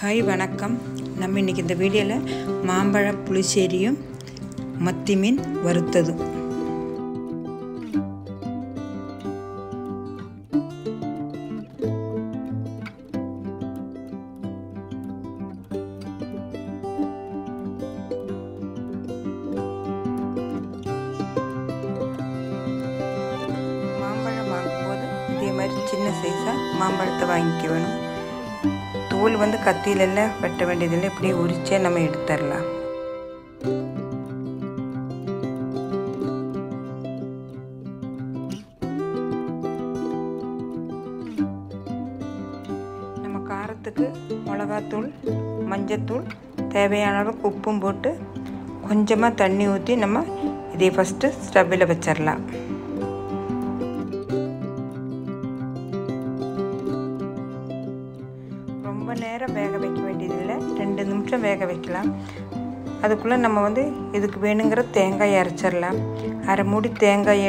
Hi வணக்கம். நம்ம இன்றைக்கி இந்த வீடியோவில் மாம்பழ புளிச்சேரியும் மத்தி மீன் வறுத்ததும். மாம்பழம் வாங்கும்போது இதே மாதிரி சின்ன சைஸாக மாம்பழத்தை வாங்கிக்க வேணும். தோல் கத்தியிலெல்லாம் வெட்ட வேண்டியதில்லை, இப்படியே உரிச்சே நம்ம எடுத்துடலாம். நம்ம காரத்துக்கு மிளகாத்தூள், மஞ்சத்தூள், தேவையான அளவுக்கு உப்பும் போட்டு கொஞ்சமாக தண்ணி ஊற்றி நம்ம இதை ஃபஸ்ட்டு ஸ்டவ்வில் வச்சிடலாம். ரொம்ப நேரம் வேக வைக்க வேண்டியதில்லை, 2 நிமிஷம் வேக வைக்கலாம். அதுக்குள்ளே நம்ம இதுக்கு வேணுங்கிற தேங்காய் அரைச்சிடலாம். அரை மூடி தேங்காய்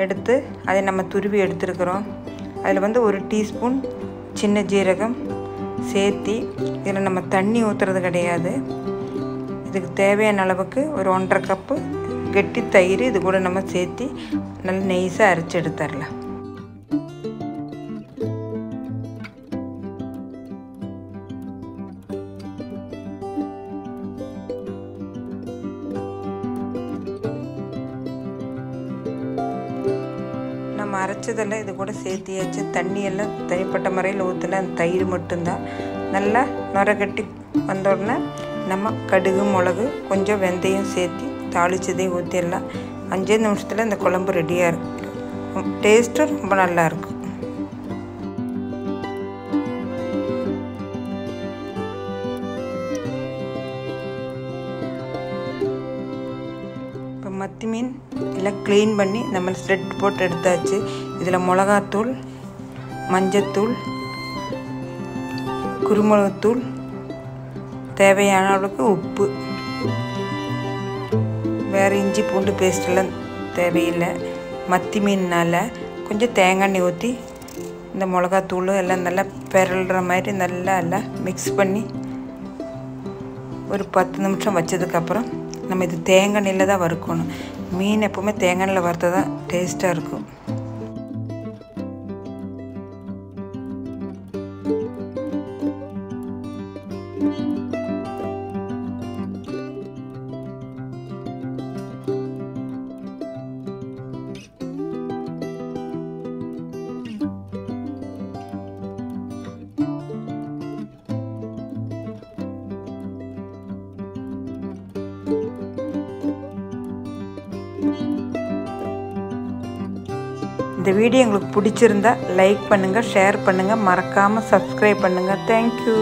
எடுத்து அதை நம்ம துருவி எடுத்துருக்குறோம். அதில் 1 டீஸ்பூன் சின்ன ஜீரகம் சேர்த்தி, இதில் நம்ம தண்ணி ஊற்றுறது கிடையாது. இதுக்கு தேவையான அளவுக்கு ஒரு 1.5 கப்பு கெட்டி தயிர் இது கூட நம்ம சேர்த்தி நல்லா நெய்ஸாக அரைச்சி எடுத்துடலாம். நம்ம அரைச்சதெல்லாம் இது கூட சேர்த்தியாச்சு. தண்ணியெல்லாம் தனிப்பட்ட முறையில் ஊற்றல, அந்த தயிர் மட்டும்தான். நல்லா நுரகட்டி வந்தோடனே நம்ம கடுகு, மிளகு, கொஞ்சம் வெந்தயம் சேர்த்து தாளிச்சதையும் ஊற்றிடலாம். 5 நிமிஷத்தில் இந்த குழம்பு ரெடியாக இருக்கும். டேஸ்ட்டும் ரொம்ப நல்லாயிருக்கும். மத்தி மீன் எல்லாம் க்ளீன் பண்ணி நம்ம ஸ்ப்ரெட் போட்டு எடுத்தாச்சு. இதில் மிளகாத்தூள், மஞ்சத்தூள், குருமிளகுத்தூள், தேவையான அளவுக்கு உப்பு, வேறு இஞ்சி பூண்டு பேஸ்டெல்லாம் தேவையில்லை. மத்தி மீனால் கொஞ்சம் தேங்காய் எண்ணெய் ஊற்றி இந்த மிளகாத்தூள் எல்லாம் நல்லா பெரல்ற மாதிரி நல்லா எல்லாம் மிக்ஸ் பண்ணி ஒரு 10 நிமிஷம் வச்சதுக்கப்புறம் நம்ம இது தேங்காய் எண்ணெயில் தான் வறுக்கணும். மீன் எப்போவுமே தேங்காய் எண்ணெயில் வறுத்தா தான் டேஸ்ட்டாக இருக்கும். இந்த வீடியோ உங்களுக்கு பிடிச்சிருந்தா லைக் பண்ணுங்கள், ஷேர் பண்ணுங்கள், மறக்காமல் சப்ஸ்கிரைப் பண்ணுங்கள். தேங்க்யூ.